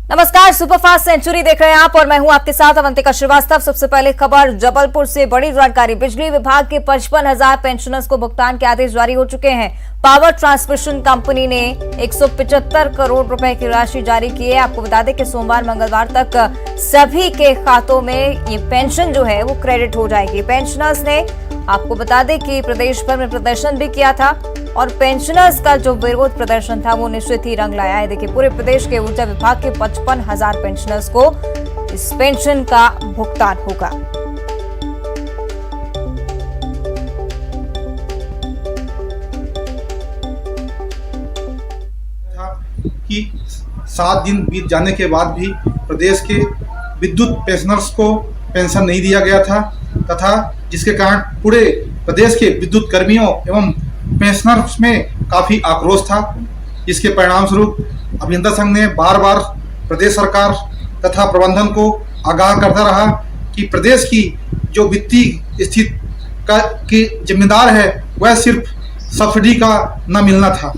नमस्कार, superfast century देख रहे हैं आप और मैं हूं आपके साथ अवंतिका श्रीवास्तव। सबसे पहले खबर जबलपुर से बड़ी जानकारी। बिजली विभाग के 55,000 पेंशनर्स को भुगतान के आदेश जारी हो चुके हैं। पावर ट्रांसमिशन कंपनी ने 175 करोड़ रुपए की राशि जारी की है। आपको बता दें कि सोमवार मंगलवार तक सभी के खातों में ये पेंशन जो है वो क्रेडिट हो जाएगी। पेंशनर्स ने आपको बता दें कि प्रदेश भर में प्रदर्शन भी किया था और पेंशनर्स का जो विरोध प्रदर्शन था वो निश्चित ही रंग लाया है। देखिए, पूरे प्रदेश के ऊर्जा विभाग के 55,000 पेंशनर्स को इस पेंशन का भुगतान होगा। कि 7 दिन बीत जाने के बाद भी प्रदेश के विद्युत पेंशनर्स को पेंशन नहीं दिया गया था तथा जिसके कारण पूरे प्रदेश के विद्युत कर्मियों एवं पेंशनर्स में काफ़ी आक्रोश था। इसके परिणाम स्वरूप अभियंता संघ ने बार बार प्रदेश सरकार तथा प्रबंधन को आगाह करता रहा कि प्रदेश की जो वित्तीय स्थिति का की जिम्मेदार है वह सिर्फ सब्सिडी का न मिलना था।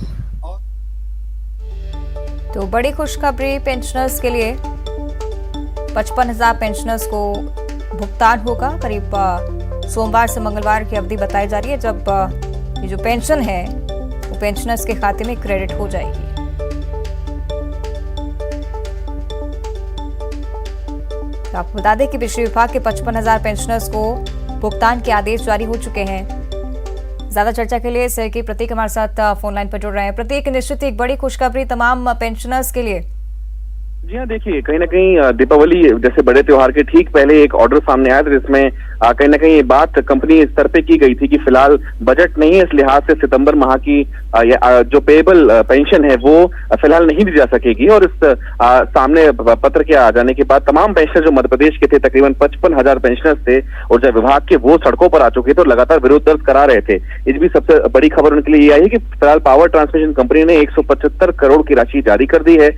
तो बड़ी खुशखबरी पेंशनर्स के लिए, 55,000 पेंशनर्स को भुगतान होगा। करीब सोमवार से मंगलवार की अवधि बताई जा रही है जब ये जो पेंशन है वो पेंशनर्स के खाते में क्रेडिट हो जाएगी। तो आपको बता दें कि बिजली विभाग के 55,000 पेंशनर्स को भुगतान के आदेश जारी हो चुके हैं। ज्यादा चर्चा के लिए सहयोगी प्रतीक हमारे साथ फोन लाइन पर जुड़ रहे हैं। प्रतीक, निश्चित एक बड़ी खुशखबरी तमाम पेंशनर्स के लिए। जी हाँ, देखिए, कहीं ना कहीं दीपावली जैसे बड़े त्योहार के ठीक पहले एक ऑर्डर सामने आया था जिसमें कहीं ना कहीं ये बात कंपनी स्तर पे की गई थी कि फिलहाल बजट नहीं है, इस लिहाज से सितंबर माह की जो पेएबल पेंशन है वो फिलहाल नहीं दी जा सकेगी। और इस सामने पत्र के आ जाने के बाद तमाम पेंशनर जो मध्य प्रदेश के थे, तकरीबन 55,000 पेंशनर्स थे और जब विभाग के वो सड़कों पर आ चुके थे और लगातार विरोध दर्ज करा रहे थे। इस भी सबसे बड़ी खबर उनके लिए ये आई है कि फिलहाल पावर ट्रांसमिशन कंपनी ने 175 करोड़ की राशि जारी कर दी है।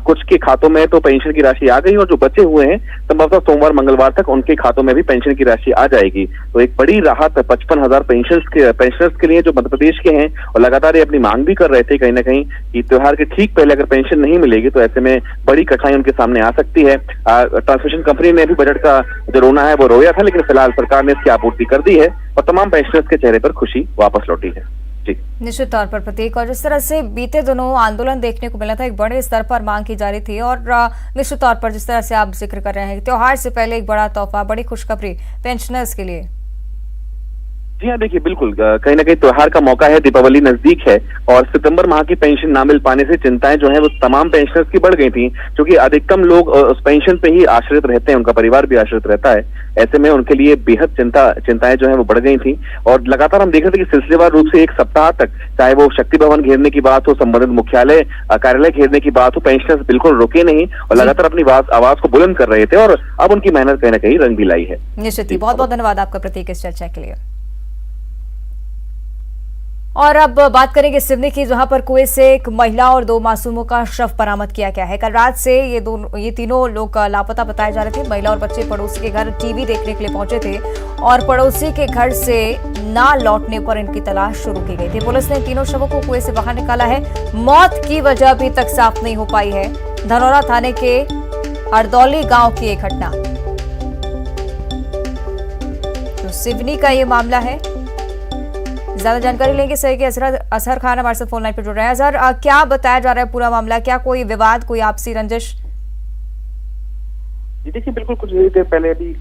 कुछ के खातों में तो पेंशन की राशि आ गई और जो बचे हुए हैं संभवतः सोमवार मंगलवार तक उनके खातों में भी पेंशन की राशि आ जाएगी। तो एक बड़ी राहत 55,000 पेंशनर्स के लिए जो मध्य प्रदेश के हैं और लगातार ये अपनी मांग भी कर रहे थे कहीं ना कहीं कि त्योहार के ठीक पहले अगर पेंशन नहीं मिलेगी तो ऐसे में बड़ी कठिनाई उनके सामने आ सकती है। ट्रांसमिशन कंपनी ने भी बजट का जो रोना है वो रोया था, लेकिन फिलहाल सरकार ने इसकी आपूर्ति कर दी है और तमाम पेंशनर्स के चेहरे पर खुशी वापस लौटी है। निश्चित तौर पर प्रतीक, और जिस तरह से बीते दिनों आंदोलन देखने को मिला था, एक बड़े स्तर पर मांग की जा रही थी और निश्चित तौर पर जिस तरह से आप जिक्र कर रहे हैं त्योहार से पहले एक बड़ा तोहफा, बड़ी खुशखबरी पेंशनर्स के लिए। जी हाँ, देखिए, बिल्कुल कहीं ना कहीं त्योहार का मौका है, दीपावली नजदीक है और सितंबर माह की पेंशन ना मिल पाने से चिंताएं जो है वो तमाम पेंशनर्स की बढ़ गई थी, क्योंकि अधिकतम लोग उस पेंशन पे ही आश्रित रहते हैं, उनका परिवार भी आश्रित रहता है। ऐसे में उनके लिए बेहद चिंताएं जो है वो बढ़ गई थी और लगातार हम देख रहे थे कि सिलसिलेवार रूप से एक सप्ताह तक, चाहे वो शक्ति भवन घेरने की बात हो, संबंधित मुख्यालय कार्यालय घेरने की बात हो, पेंशनर्स बिल्कुल रुके नहीं और लगातार अपनी आवाज को बुलंद कर रहे थे और अब उनकी मेहनत कहीं ना कहीं रंग भी लाई है। निश्चित ही, बहुत बहुत धन्यवाद आपका प्रतीक इस चर्चा के लिए। और अब बात करेंगे सिवनी की, जहां पर कुएं से एक महिला और 2 मासूमों का शव बरामद किया गया है। कल रात से ये तीनों लोग लापता बताए जा रहे थे। महिला और बच्चे पड़ोसी के घर टीवी देखने के लिए पहुंचे थे और पड़ोसी के घर से ना लौटने पर इनकी तलाश शुरू की गई थी। पुलिस ने तीनों शवों को कुएं से बाहर निकाला है। मौत की वजह अभी तक साफ नहीं हो पाई है। धनौरा थाने के हरदौली गांव की एक घटना, तो सिवनी का ये मामला है। ज्यादा जानकारी लेंगे सहयोगी असहर खान हमारे साथ फोन लाइन पर जुड़ रहे हैं। असहर, क्या बताया जा रहा है पूरा मामला? क्या कोई विवाद, कोई आपसी रंजिश? जी देखिए, बिल्कुल कुछ देर पहले अभी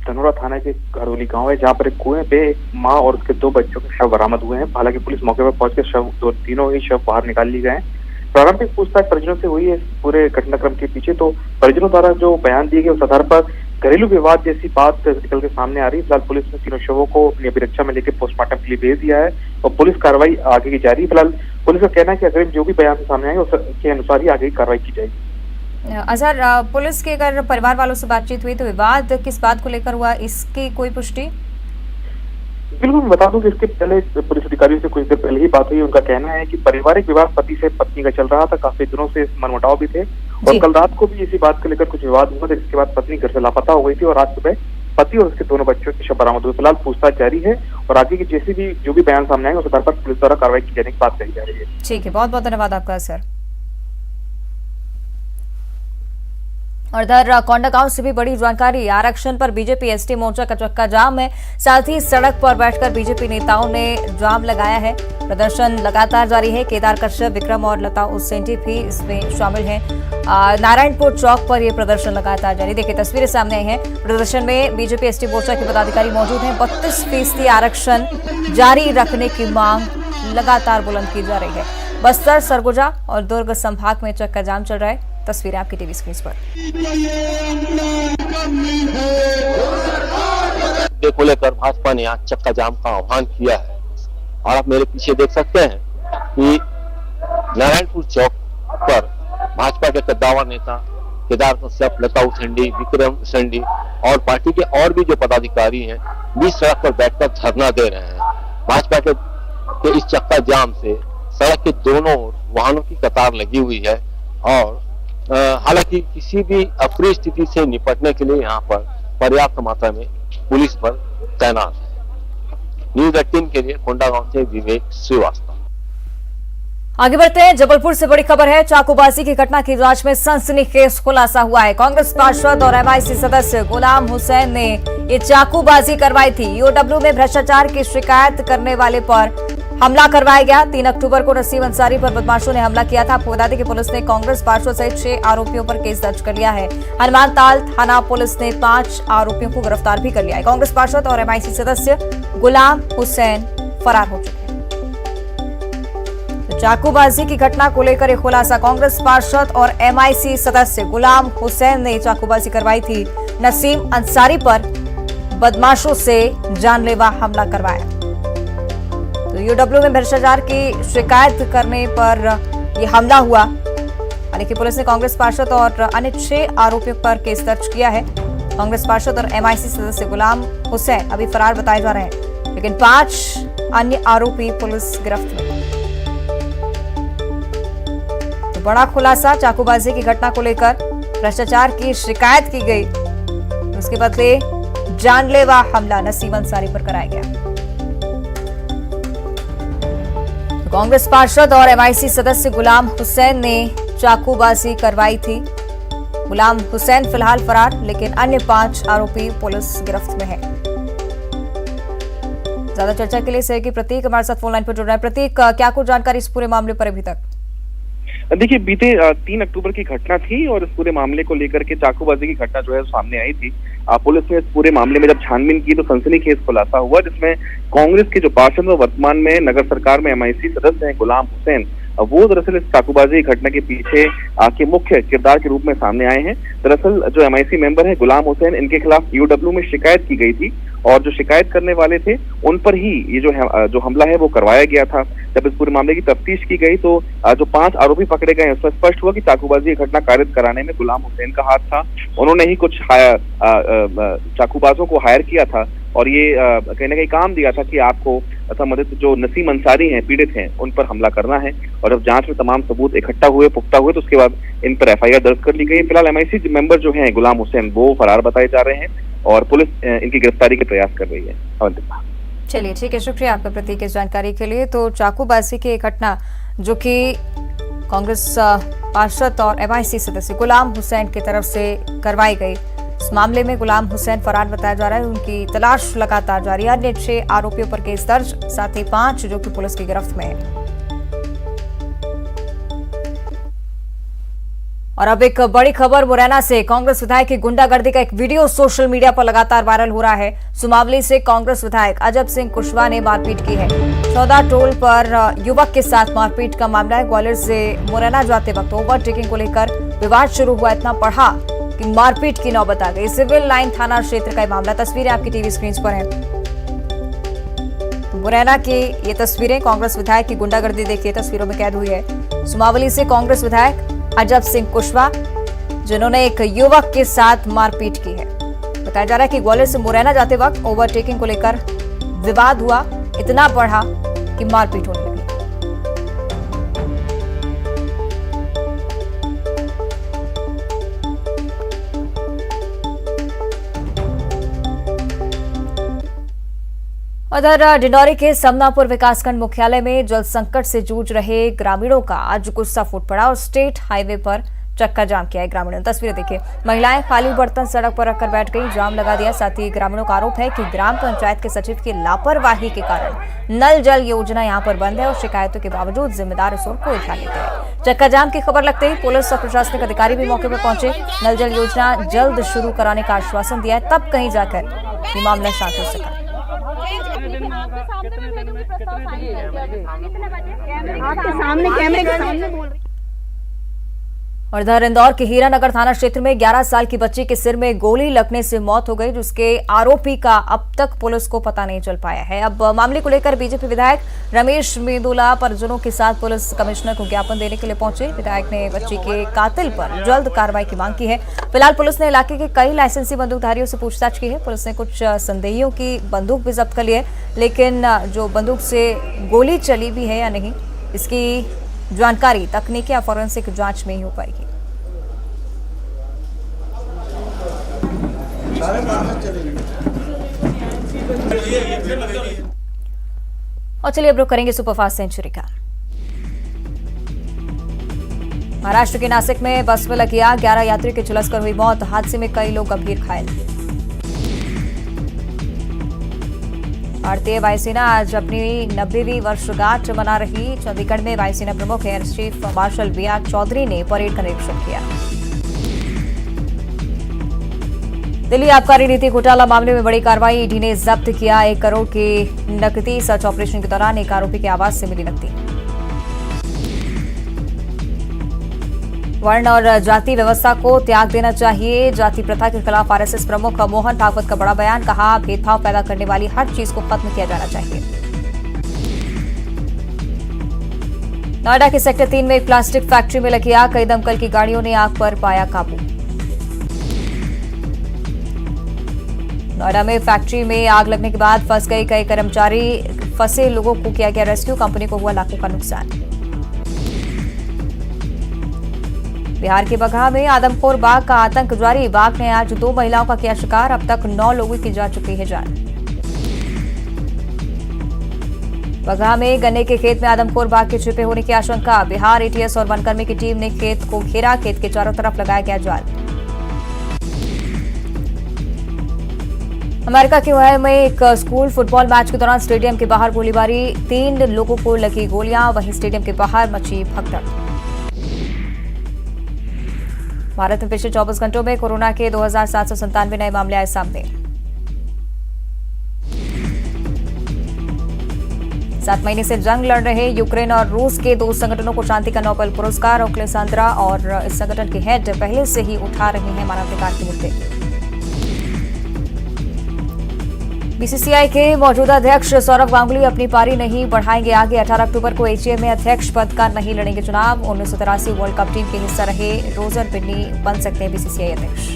धनौरा थाना के हरदौली गांव है जहां पर एक कुएं पे मां और उसके 2 बच्चों के शव बरामद हुए हैं। हालांकि पुलिस मौके पर पहुंचकर तीनों ही शव बाहर निकाल लिए गए हैं। प्रारंभिक पूछताछ परिजनों से हुई है इस पूरे घटनाक्रम के पीछे। तो परिजनों द्वारा जो बयान दिए गए उस आधार पर घरेलू विवाद जैसी बात निकल के सामने आ रही है। फिलहाल पुलिस ने तीनों शवों को अपनी अभिरक्षा में लेकर पोस्टमार्टम के लिए भेज दिया है और पुलिस कार्रवाई आगे की जारी है। फिलहाल पुलिस का कहना है कि अगर जो भी बयान सामने आए उसके अनुसार ही आगे की कार्रवाई की जाएगी। असहर, पुलिस के अगर परिवार वालों से बातचीत हुई तो विवाद किस बात को लेकर हुआ, इसकी कोई पुष्टि? बिल्कुल, मैं बता दूं कि इसके पहले पुलिस अधिकारियों से कुछ देर पहले ही बात हुई। उनका कहना है कि पारिवारिक विवाद पति से पत्नी का चल रहा था, काफी दिनों से मनमुटाव भी थे और कल रात को भी इसी बात को लेकर कुछ विवाद हुआ था, जिसके बाद पत्नी घर से लापता हो गई थी और आज सुबह पति और उसके दोनों बच्चों की शव बरामद हुई। फिलहाल पूछताछ जारी है और आगे की जैसे भी जो भी बयान सामने आएंगे उस आधार पर पुलिस द्वारा कार्रवाई की जाने की बात कही जा रही है। ठीक है, बहुत बहुत धन्यवाद आपका सर। और इधर कोंडागांव से भी बड़ी जानकारी। आरक्षण पर बीजेपी एसटी मोर्चा का चक्का जाम है। साथ ही सड़क पर बैठकर बीजेपी नेताओं ने जाम लगाया है। प्रदर्शन लगातार जारी है। केदार कश्यप, विक्रम और लता उसेंडी भी इसमें शामिल हैं। नारायणपुर चौक पर यह प्रदर्शन लगातार जारी। देखिए तस्वीरें सामने आई हैं। प्रदर्शन में बीजेपी एसटी मोर्चा के पदाधिकारी मौजूद हैं। 32% आरक्षण जारी रखने की मांग लगातार बुलंद की जा रही है। बस्तर, सरगुजा और दुर्ग संभाग में चक्का जाम चल रहा है। तस्वीरें आपकी टीवी स्क्रीन पर। को लेकर भाजपा ने आज चक्का जाम का आह्वान किया है और आप मेरे पीछे देख सकते हैं कि नारायणपुर चौक पर भाजपा के कद्दावर नेता केदार कश्यप, लता उसेंडी, विक्रम उसेंडी और पार्टी के और भी जो पदाधिकारी हैं बीच सड़क पर बैठकर धरना दे रहे हैं। भाजपा के इस चक्का जाम से सड़क के दोनों वाहनों की कतार लगी हुई है और हालांकि किसी भी अप्रिय स्थिति से निपटने के लिए यहाँ पर पर्याप्त मात्रा में पुलिस बल तैनात है। न्यूज 18 के लिए कोंडागांव से विवेक श्रीवास्तव। आगे बढ़ते हैं। जबलपुर से बड़ी खबर है। चाकूबाजी की घटना की जांच में सनसनीखेज खुलासा हुआ है। कांग्रेस पार्षद और एमआईसी सदस्य गुलाम हुसैन ने ये चाकूबाजी करवाई थी। ईओडब्ल्यू में भ्रष्टाचार की शिकायत करने वाले पर हमला करवाया गया। 3 अक्टूबर को नसीम अंसारी पर बदमाशों ने हमला किया था। आपको बता दें कि पुलिस ने कांग्रेस पार्षद सहित 6 आरोपियों पर केस दर्ज कर लिया है। हनुमानताल थाना पुलिस ने 5 आरोपियों को गिरफ्तार भी कर लिया है। कांग्रेस पार्षद और एमआईसी सदस्य गुलाम हुसैन फरार हो चुके हैं। चाकूबाजी की घटना को लेकर एक खुलासा। कांग्रेस पार्षद और एमआईसी सदस्य गुलाम हुसैन ने चाकूबाजी करवाई थी। नसीम अंसारी पर बदमाशों से जानलेवा हमला करवाया। तो ईओडब्ल्यू में भ्रष्टाचार की शिकायत करने पर यह हमला हुआ। हालांकि पुलिस ने कांग्रेस पार्षद और अन्य 6 आरोपियों पर केस दर्ज किया है। कांग्रेस पार्षद और एमआईसी सदस्य गुलाम हुसैन अभी फरार बताए जा रहे हैं, लेकिन 5 अन्य आरोपी पुलिस गिरफ्त में। तो बड़ा खुलासा चाकूबाजी की घटना को लेकर। भ्रष्टाचार की शिकायत की गई, उसके बदले जानलेवा हमला नसीम अंसारी पर कराया गया। कांग्रेस पार्षद और एमआईसी सदस्य गुलाम हुसैन ने चाकूबाजी करवाई थी। गुलाम हुसैन फिलहाल फरार, लेकिन अन्य 5 आरोपी पुलिस गिरफ्त में है। ज्यादा चर्चा के लिए सहयोगी प्रतीक हमारे साथ फोन लाइन पर जुड़ रहे हैं। प्रतीक, क्या कुछ जानकारी इस पूरे मामले पर अभी तक? देखिए, बीते 3 अक्टूबर की घटना थी और इस पूरे मामले को लेकर के चाकूबाजी की घटना जो है सामने आई थी। पुलिस ने इस पूरे मामले में जब छानबीन की तो सनसनीखेज खुलासा हुआ, जिसमें कांग्रेस के जो पार्षद व वर्तमान में नगर सरकार में एमआईसी सदस्य हैं गुलाम हुसैन, वो दरअसल इस चाकूबाजी घटना के पीछे के मुख्य किरदार के रूप में सामने आए हैं। दरअसल जो एमआईसी मेंबर है गुलाम हुसैन, इनके खिलाफ ईओडब्ल्यू में शिकायत की गई थी और जो शिकायत करने वाले थे उन पर ही ये जो हमला है वो करवाया गया था। जब इस पूरे मामले की तफ्तीश की गई तो जो 5 आरोपी पकड़े गए उसमें स्पष्ट हुआ कि चाकूबाजी घटना कारित कराने में गुलाम हुसैन का हाथ था। उन्होंने ही कुछ चाकूबाजों को हायर किया था और ये कहीं ना कहीं काम दिया था कि आपको संबंधित जो नसीम अंसारी हैं, पीड़ित हैं, उन पर हमला करना है। और जब जांच में तमाम सबूत इकट्ठा हुए, पुख्ता हुए, तो उसके बाद इन पर एफआईआर दर्ज कर ली गई। फिलहाल एमआईसी मेंबर जो हैं गुलाम हुसैन, वो फरार बताए जा रहे हैं और पुलिस इनकी गिरफ्तारी के प्रयास कर रही है। अवंतिका, चलिए ठीक है, शुक्रिया आपका प्रतीक इस जानकारी के लिए। तो चाकूबाजी की एक घटना जो कि कांग्रेस पार्षद और एमआईसी सदस्य गुलाम हुसैन की तरफ से करवाई गई, इस मामले में गुलाम हुसैन फरार बताया जा रहा है। उनकी तलाश लगातार जारी है। अन्य 6 आरोपियों पर केस दर्ज, साथ ही 5 जो कि पुलिस की गिरफ्त में है। और अब एक बड़ी खबर मुरैना से। कांग्रेस विधायक की गुंडागर्दी का एक वीडियो सोशल मीडिया पर लगातार वायरल हो रहा है। सुमावली से कांग्रेस विधायक अजब सिंह कुशवाहा ने मारपीट की है। 14 टोल पर युवक के साथ मारपीट का मामला है। ग्वालियर से मुरैना जाते वक्त ओवरटेकिंग को लेकर विवाद शुरू हुआ, इतना बढ़ा कि मारपीट की नौबत आ गई। सिविल लाइन थाना क्षेत्र का मामला। तस्वीरें आपकी टीवी स्क्रीन पर हैं। मुरैना की ये तस्वीरें, कांग्रेस विधायक की गुंडागर्दी देखिए तस्वीरों में कैद हुई है। सुमावली से कांग्रेस विधायक अजब सिंह कुशवाहा, जिन्होंने एक युवक के साथ मारपीट की है। बताया जा रहा है कि ग्वालियर से मुरैना जाते वक्त ओवरटेकिंग को लेकर विवाद हुआ, इतना बढ़ा कि मारपीट होने लगी। उधर डिंडौरी के समनापुर विकासखंड मुख्यालय में जल संकट से जूझ रहे ग्रामीणों का आज गुस्सा फूट पड़ा और स्टेट हाईवे पर चक्का जाम किया है ग्रामीणों ने। तस्वीरें देखिए, महिलाएं खाली बर्तन सड़क पर रखकर बैठ गई, जाम लगा दिया। साथ ही ग्रामीणों का आरोप है कि ग्राम पंचायत के सचिव की लापरवाही के कारण नल जल योजना यहां पर बंद है और शिकायतों के बावजूद जिम्मेदार इस ओर कोई ध्यान नहीं दे। चक्का जाम की खबर लगते ही पुलिस और प्रशासनिक अधिकारी भी मौके पर पहुंचे। नल जल योजना जल्द शुरू कराने का आश्वासन दिया है, तब कहीं जाकर ये मामला शांत हो सका। आपके सामने कैमरे के सामने बोल रही। और इधर इंदौर के हीरानगर थाना क्षेत्र में 11 साल की बच्ची के सिर में गोली लगने से मौत हो गई, जिसके आरोपी का अब तक पुलिस को पता नहीं चल पाया है। अब मामले को लेकर बीजेपी विधायक रमेश मेदुला परिजनों के साथ पुलिस कमिश्नर को ज्ञापन देने के लिए पहुंचे। विधायक ने बच्ची के कातिल पर जल्द कार्रवाई की मांग की है। फिलहाल पुलिस ने इलाके के कई लाइसेंसी बंदूकधारियों से पूछताछ की है। पुलिस ने कुछ संदेहियों की बंदूक भी जब्त कर ली है, लेकिन जो बंदूक से गोली चली भी है या नहीं, इसकी जानकारी तकनीकी या फॉरेंसिक जांच में ही हो पाएगी। और चलिए अब रुक करेंगे सुपरफास्ट सेंचुरी का। महाराष्ट्र के नासिक में बस में लगी आग, 11 यात्री की झुलसकर हुई मौत। हादसे में कई लोग गंभीर घायल। भारतीय वायुसेना आज अपनी 90वीं वर्षगांठ मना रही। चंडीगढ़ में वायुसेना प्रमुख air chief marshal B R. Chaudhari ने परेड का निरीक्षण किया। दिल्ली आबकारी नीति घोटाला मामले में बड़ी कार्रवाई, ईडी ने जब्त किया 1 करोड़ की नकदी। सर्च ऑपरेशन के दौरान एक आरोपी के आवास से मिली नकदी। वर्ण और जाति व्यवस्था को त्याग देना चाहिए, जाति प्रथा के खिलाफ आरएसएस प्रमुख मोहन भागवत का बड़ा बयान। कहा, भेदभाव पैदा करने वाली हर चीज को खत्म किया जाना चाहिए। नोएडा के सेक्टर 3 में एक प्लास्टिक फैक्ट्री में लगी आग, कई दमकल की गाड़ियों ने आग पर पाया काबू। नोएडा में फैक्ट्री में आग लगने के बाद फंस गए कई कर्मचारी, फंसे लोगों को किया गया रेस्क्यू, कंपनी को हुआ लाखों का नुकसान। बिहार के बगहा में आदमखोर बाघ का आतंक जारी, बाघ ने आज 2 महिलाओं का किया शिकार, अब तक 9 लोगों की जा चुकी है जान। बगहा में गन्ने के खेत में आदमखोर बाघ के छिपे होने की आशंका, बिहार एटीएस और वनकर्मी की टीम ने खेत को घेरा, खेत के चारों तरफ लगाया गया जाल। अमेरिका के ओहायो में एक स्कूल फुटबॉल मैच के दौरान स्टेडियम के बाहर गोलीबारी, 3 लोगों को लगी गोलियां, वहीं स्टेडियम के बाहर मची भगदड़। भारत में पिछले 24 घंटों में कोरोना के 2797 नए मामले आए सामने। 7 महीने से जंग लड़ रहे यूक्रेन और रूस के 2 संगठनों को शांति का नोबेल पुरस्कार, ओलेक्सेंद्रा और इस संगठन के हेड पहले से ही उठा रहे हैं मानवाधिकार के मुद्दे। बीसीसीआई के मौजूदा अध्यक्ष सौरव गांगुली अपनी पारी नहीं बढ़ाएंगे आगे। 18 अक्टूबर को एशिया में अध्यक्ष पद का नहीं लड़ेंगे चुनाव। 1983 वर्ल्ड कप टीम के हिस्सा रहे रोजर बिन्नी बन सकते हैं बीसीसीआई अध्यक्ष।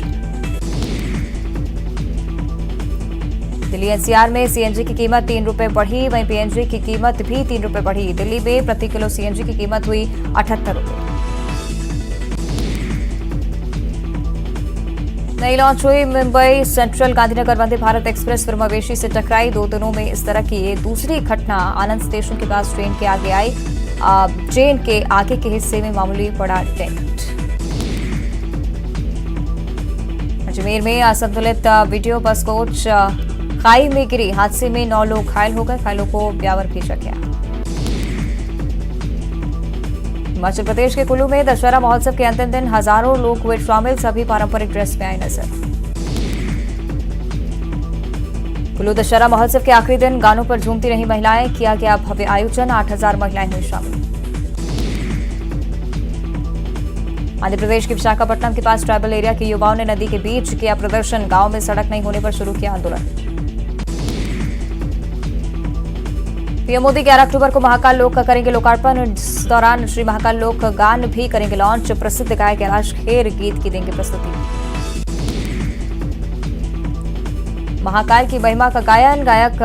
दिल्ली एनसीआर में सीएनजी की कीमत 3 रुपए बढ़ी, वहीं पीएनजी की कीमत भी 3 रुपए बढ़ी। दिल्ली में प्रति किलो सीएनजी की कीमत हुई 78 रुपए। नई लॉन्च हुई मुंबई सेंट्रल गांधीनगर वंदे भारत एक्सप्रेस फिर मवेशी से टकराई। 2 दिनों में इस तरह की ये दूसरी घटना। आनंद स्टेशन के पास ट्रेन के आगे आई, ट्रेन के आगे के हिस्से में मामूली पड़ा डेंट। अजमेर में असंतुलित वीडियो बस कोच खाई में गिरी, हादसे में 9 लोग घायल हो गए, घायलों को ब्यावर भेजा गया। हिमाचल प्रदेश के कुल्लू में दशहरा महोत्सव के अंतिम दिन हजारों लोग हुए शामिल, सभी पारंपरिक ड्रेस में आए नजर। कुल्लू दशहरा महोत्सव के आखिरी दिन गानों पर झूमती रही महिलाएं, किया गया भव्य आयोजन, 8000 महिलाएं हुई शामिल। आंध्र प्रदेश के विशाखापट्टनम के पास ट्राइबल एरिया के युवाओं ने नदी के बीच किया प्रदर्शन, गांव में सड़क नहीं होने पर शुरू किया आंदोलन। पीएम मोदी 11 अक्टूबर को महाकाल लोक का करेंगे लोकार्पण, इस दौरान श्री महाकाल लोक गान भी करेंगे लॉन्च। प्रसिद्ध गायक कैलाश खेर गीत की देंगे प्रस्तुति। महाकाल की महिमा का गायन, गायक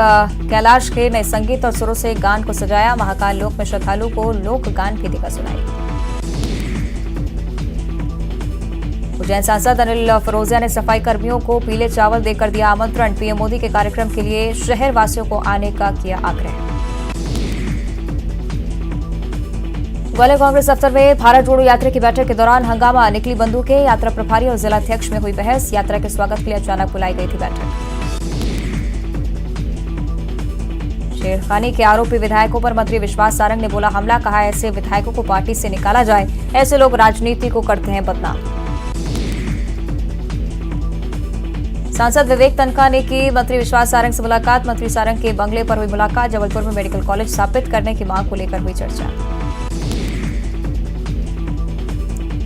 कैलाश खेर ने संगीत और सुरों से गान को सजाया। महाकाल लोक में श्रद्धालु को लोक गान की दिखा सुनाई। उज्जैन सांसद अनिल फिरोजिया ने सफाई कर्मियों को पीले चावल देकर दिया आमंत्रण, पीएम मोदी के कार्यक्रम के लिए शहर वासियों को आने का किया आग्रह। ग्वालियर कांग्रेस दफ्तर में भारत जोड़ो यात्रा की बैठक के दौरान हंगामा, निकली बंदूकें, यात्रा प्रभारी और जिलाध्यक्ष में हुई बहस। यात्रा के स्वागत के लिए अचानक बुलाई गई थी बैठक। छेड़खानी के आरोपी विधायकों पर मंत्री विश्वास सारंग ने बोला हमला, कहा ऐसे विधायकों को पार्टी से निकाला जाए, ऐसे लोग राजनीति को करते हैं बदनाम। सांसद विवेक तनखा ने की मंत्री विश्वास सारंग से मुलाकात। मंत्री सारंग के बंगले पर हुई मुलाकात। जबलपुर में मेडिकल कॉलेज स्थापित करने की मांग को लेकर हुई चर्चा।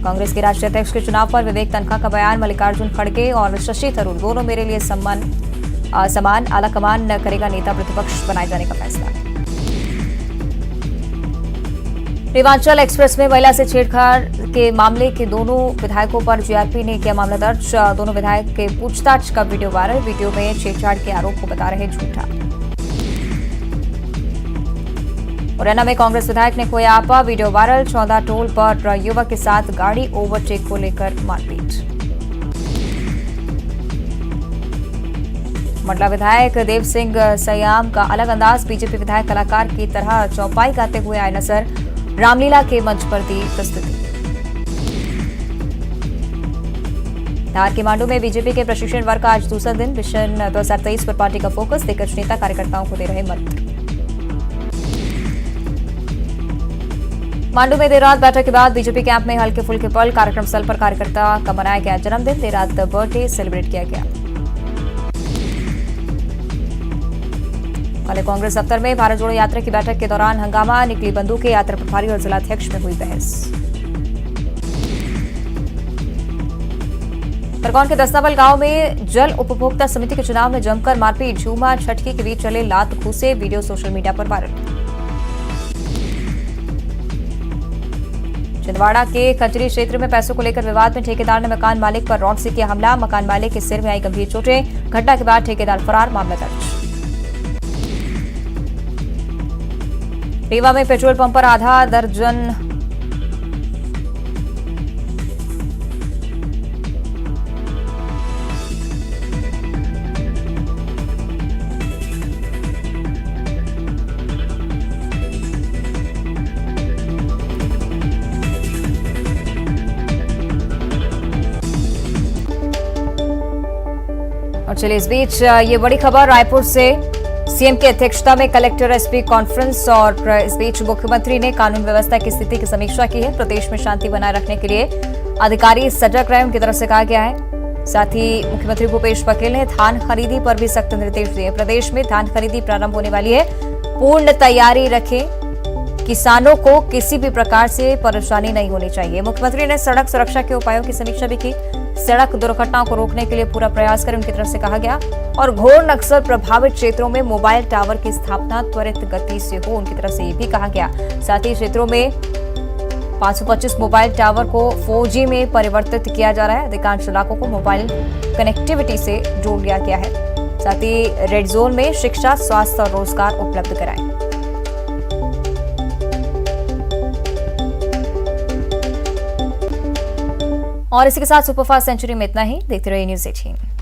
कांग्रेस के राष्ट्रीय अध्यक्ष के चुनाव पर विवेक तनखा का बयान। मल्लिकार्जुन खड़गे और शशि थरूर दोनों मेरे लिए समान आलाकमान न करेगा नेता प्रतिपक्ष बनाए जाने का फैसला। रेवांचल एक्सप्रेस में महिला से छेड़छाड़ के मामले के दोनों विधायकों पर जीआरपी ने किया मामला दर्ज। दोनों विधायक के पूछताछ का वीडियो वायरल। वीडियो में छेड़छाड़ के आरोप को बता रहे झूठा। मुरैना में कांग्रेस विधायक ने खोया आपा। Video viral. चौदा टोल पर युवक के साथ गाड़ी ओवरटेक को लेकर मारपीट। मंडला विधायक देव सिंह सयाम का अलग अंदाज। बीजेपी विधायक कलाकार की तरह चौपाई गाते हुए आए नजर। रामलीला के मंच पर दी प्रस्तुति। धार के मांडू में बीजेपी के प्रशिक्षण वर्ग का आज दूसरा दिन। विजन 2023 पर पार्टी का फोकस, दिग्गज नेता कार्यकर्ताओं को दे रहे मंत्र। मांडू में देर रात बैठक के बाद बीजेपी कैंप में हल्के फुल्के पल। कार्यक्रम स्थल पर कार्यकर्ता का मनाया गया जन्मदिन। देर रात बर्थडे सेलिब्रेट किया गया। कल कांग्रेस दफ्तर में भारत जोड़ो यात्रा की बैठक के दौरान हंगामा, निकली बंदूकें, यात्रा प्रभारी और जिलाध्यक्ष में हुई बहस। खरगोन के दस्तावल गांव में जल उपभोक्ता समिति के चुनाव में जमकर मारपीट। झूमा छटकी के बीच चले लात घूसे। वीडियो सोशल मीडिया पर वायरल। छिंदवाड़ा के खचरी क्षेत्र में पैसों को लेकर विवाद में ठेकेदार ने मकान मालिक पर रॉड से किया हमला। मकान मालिक के सिर में आई गंभीर चोटें। घटना के बाद ठेकेदार फरार, मामला दर्ज। रीवा में पेट्रोल पंप पर आधा दर्जन और चलिए इस बीच ये बड़ी खबर रायपुर से। सीएम की अध्यक्षता में कलेक्टर एसपी कॉन्फ्रेंस और इस बीच मुख्यमंत्री ने कानून व्यवस्था की स्थिति की समीक्षा की है। प्रदेश में शांति बनाए रखने के लिए अधिकारी सजग रहे, उनकी तरफ से कहा गया है। साथ ही मुख्यमंत्री भूपेश बघेल ने धान खरीदी पर भी सख्त निर्देश दिए। प्रदेश में धान खरीदी प्रारंभ होने वाली है, पूर्ण तैयारी रखें। किसानों को किसी भी प्रकार से परेशानी नहीं होनी चाहिए। मुख्यमंत्री ने सड़क सुरक्षा के उपायों की समीक्षा भी की। सड़क दुर्घटनाओं को रोकने के लिए पूरा प्रयास करें, उनकी तरफ से कहा गया। और घोर नक्सल प्रभावित क्षेत्रों में मोबाइल टावर की स्थापना त्वरित गति से हो, उनकी तरफ से ये भी कहा गया। साथ ही क्षेत्रों में 525 मोबाइल टावर को 4G में परिवर्तित किया जा रहा है। अधिकांश इलाकों को मोबाइल कनेक्टिविटी से जोड़ लिया गया है। साथ ही रेड जोन में शिक्षा, स्वास्थ्य और रोजगार उपलब्ध कराएं। और इसी के साथ सुपरफास्ट सेंचुरी में इतना ही। देखते रहिए न्यूज़ 18।